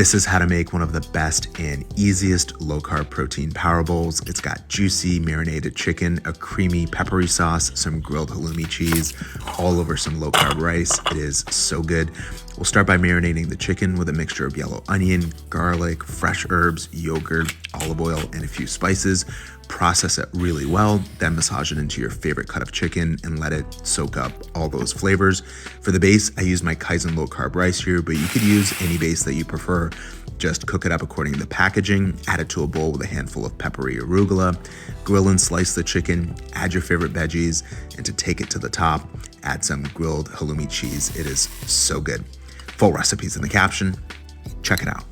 This is how to make one of the best and easiest low-carb protein power bowls. It's got juicy marinated chicken, a creamy peppery sauce, some grilled halloumi cheese, all over some low-carb rice. It is so good. We'll start by marinating the chicken with a mixture of yellow onion, garlic, fresh herbs, yogurt, olive oil, and a few spices. Process it really well, then massage it into your favorite cut of chicken and let it soak up all those flavors. For the base, I use my Kaizen low carb rice here, but you could use any base that you prefer. Just cook it up according to the packaging, add it to a bowl with a handful of peppery arugula, grill and slice the chicken, add your favorite veggies, and to take it to the top, add some grilled halloumi cheese. It is so good. Full recipe's in the caption. Check it out.